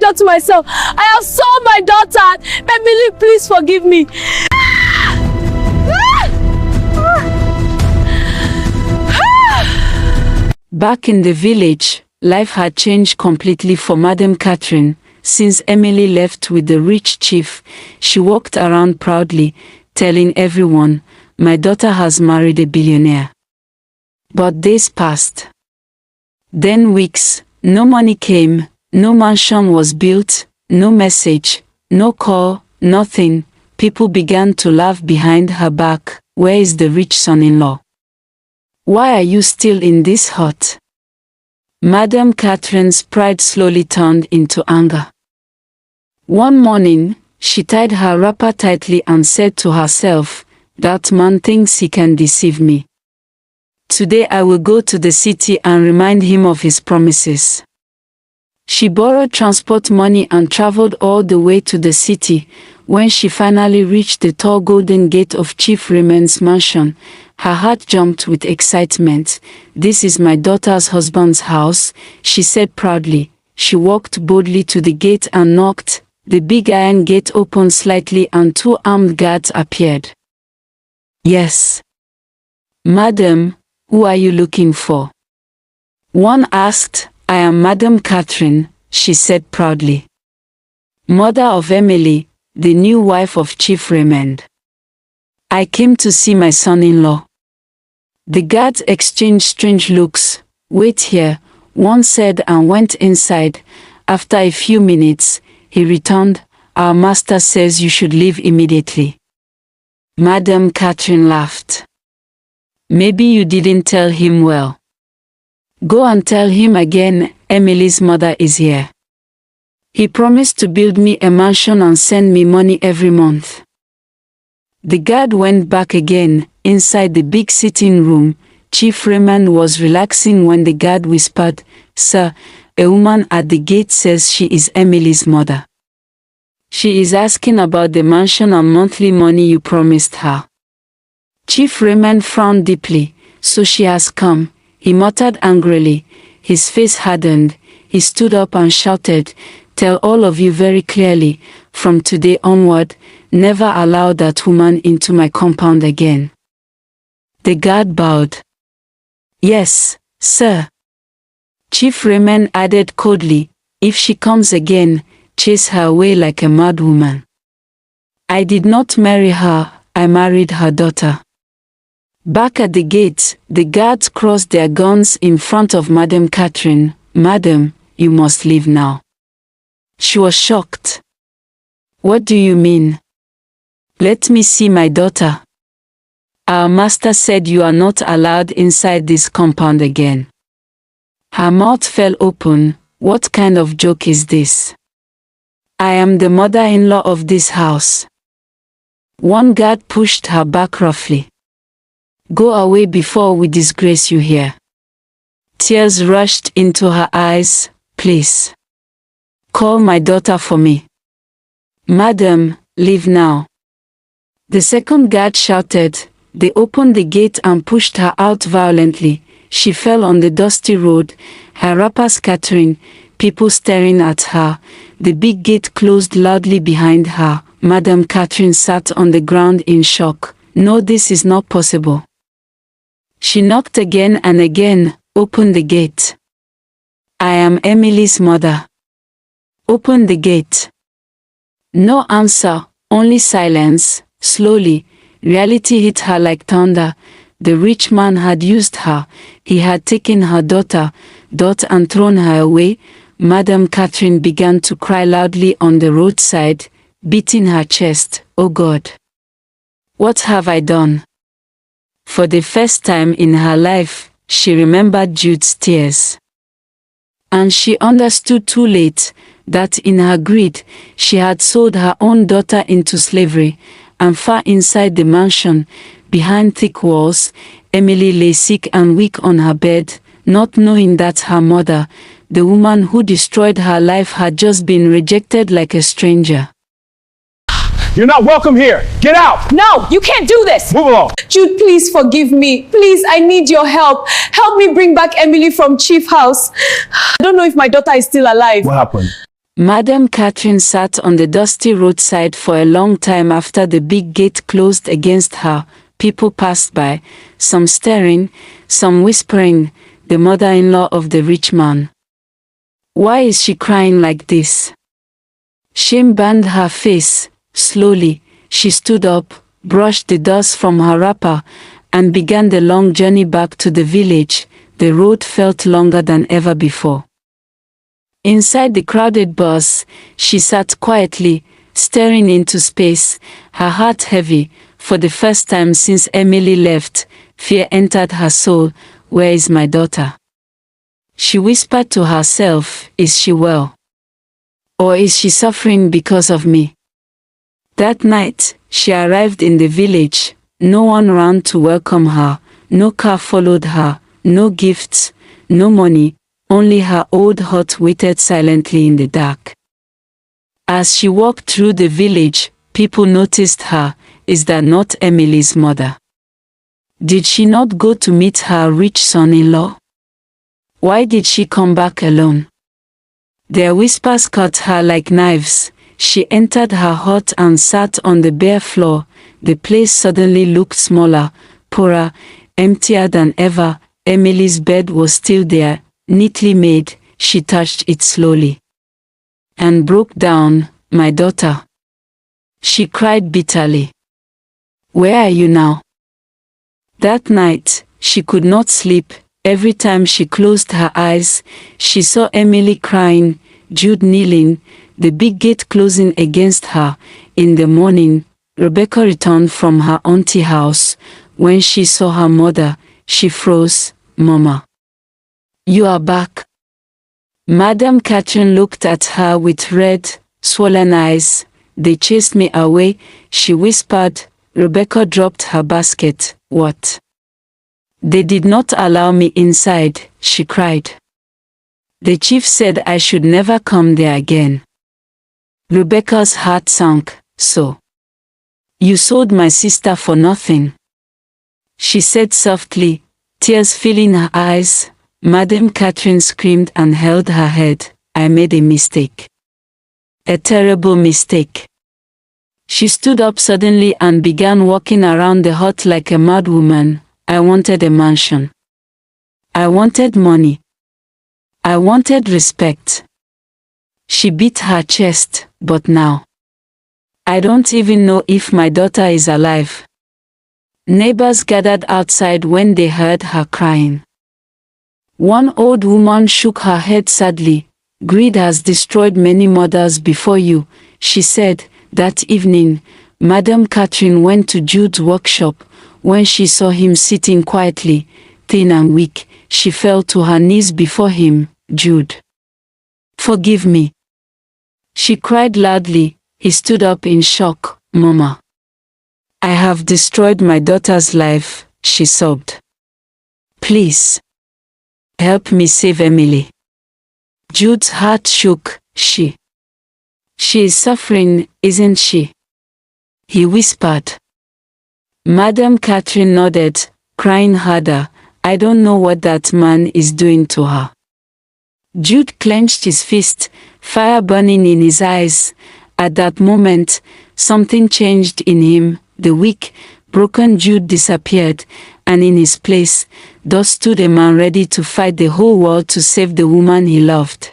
pressure to myself. I have sold my daughter. Emily, please forgive me. Back in the village, life had changed completely for Madam Katherine. Since Emily left with the rich chief, she walked around proudly, telling everyone, "My daughter has married a billionaire." But days passed. Then weeks, no money came, no mansion was built, no message, no call, nothing. People began to laugh behind her back. Where is the rich son-in-law? Why are you still in this hut? Madam Katherine's pride slowly turned into anger. One morning, she tied her wrapper tightly and said to herself, "That man thinks he can deceive me. Today I will go to the city and remind him of his promises." She borrowed transport money and traveled all the way to the city. When she finally reached the tall golden gate of Chief Raymond's mansion, her heart jumped with excitement. "This is my daughter's husband's house," she said proudly. She walked boldly to the gate and knocked. The big iron gate opened slightly and 2 armed guards appeared. "Yes, madam, who are you looking for?" one asked. "I am Madam Katherine," she said proudly. "Mother of Emily, the new wife of Chief Raymond. I came to see my son-in-law." The guards exchanged strange looks. "Wait here," one said and went inside. After a few minutes, he returned. "Our master says you should leave immediately." Madam Katherine laughed. "Maybe you didn't tell him well. Go and tell him again, Emily's mother is here. He promised to build me a mansion and send me money every month." The guard went back again. Inside the big sitting room, Chief Raymond was relaxing when the guard whispered, "Sir, a woman at the gate says she is Emily's mother. She is asking about the mansion and monthly money you promised her." Chief Raymond frowned deeply. "So she has come," he muttered angrily. His face hardened. He stood up and shouted, "Tell all of you very clearly, from today onward, never allow that woman into my compound again." The guard bowed. "Yes, sir." Chief Raymond added coldly, "If she comes again, chase her away like a mad woman. I did not marry her, I married her daughter." Back at the gate, the guards crossed their guns in front of Madam Katherine. "Madam, you must leave now." She was shocked. "What do you mean?" "Let me see my daughter. Our master said you are not allowed inside this compound again." Her mouth fell open. "What kind of joke is this? I am the mother-in-law of this house." One guard pushed her back roughly. "Go away before we disgrace you here." Tears rushed into her eyes. "Please, call my daughter for me." "Madam, leave now." The second guard shouted. They opened the gate and pushed her out violently. She fell on the dusty road, her wrapper scattering, people staring at her. The big gate closed loudly behind her. Madam Katherine sat on the ground in shock. "No, this is not possible." She knocked again and again. "Open the gate. I am Emily's mother. Open the gate." No answer, only silence. Slowly, reality hit her like thunder. The rich man had used her. He had taken her daughter, and thrown her away. Madam Katherine began to cry loudly on the roadside, beating her chest. "Oh God! What have I done?" For the first time in her life, she remembered Jude's tears. And she understood too late that in her greed, she had sold her own daughter into slavery. And far inside the mansion, behind thick walls, Emily lay sick and weak on her bed, not knowing that her mother, the woman who destroyed her life, had just been rejected like a stranger. "You're not welcome here. Get out!" No, you can't do this. "Move along." Jude, please forgive me. Please, I need your help. Help me bring back Emily from Chief House. I don't know if my daughter is still alive. "What happened?" Madam Katherine sat on the dusty roadside for a long time after the big gate closed against her. People passed by, some staring, some whispering, the mother-in-law of the rich man. Why is she crying like this? Shame burned her face. Slowly, she stood up, brushed the dust from her wrapper, and began the long journey back to the village. The road felt longer than ever before. Inside the crowded bus, she sat quietly, staring into space, her heart heavy. For the first time since Emily left, fear entered her soul. Where is my daughter? She whispered to herself, is she well? Or is she suffering because of me? That night, she arrived in the village. No one ran to welcome her, no car followed her, no gifts, no money. Only her old hut waited silently in the dark. As she walked through the village, people noticed her. Is that not Emily's mother? Did she not go to meet her rich son-in-law? Why did she come back alone? Their whispers cut her like knives. She entered her hut and sat on the bare floor. The place suddenly looked smaller, poorer, emptier than ever. Emily's bed was still there, neatly made. She touched it slowly and broke down. My daughter, she cried bitterly. Where are you now? That night, she could not sleep. Every time she closed her eyes, she saw Emily crying, Jude kneeling, the big gate closing against her. In the morning, Rebecca returned from her auntie house. When she saw her mother, she froze. Mama, you are back. Madam Katherine looked at her with red, swollen eyes. They chased me away, she whispered. Rebecca dropped her basket. What? They did not allow me inside, she cried. The chief said I should never come there again. Rebecca's heart sank. So, you sold my sister for nothing? She said softly, tears filling her eyes. Madam Katherine screamed and held her head. I made a mistake. A terrible mistake. She stood up suddenly and began walking around the hut like a mad woman. I wanted a mansion. I wanted money. I wanted respect. She beat her chest, but now, I don't even know if my daughter is alive. Neighbors gathered outside when they heard her crying. One old woman shook her head sadly. Greed has destroyed many mothers before you, she said. That evening, Madam Katherine went to Jude's workshop. When she saw him sitting quietly, thin and weak, she fell to her knees before him. Jude, forgive me, she cried loudly. He stood up in shock. Mama, I have destroyed my daughter's life, she sobbed. Please, help me save Emily. Jude's heart shook. She is suffering, isn't she? He whispered. Madam Katherine nodded, crying harder. I don't know what that man is doing to her. Jude clenched his fist, fire burning in his eyes. At that moment, something changed in him. The weak, broken Jude disappeared, and in his place, there stood a man ready to fight the whole world to save the woman he loved.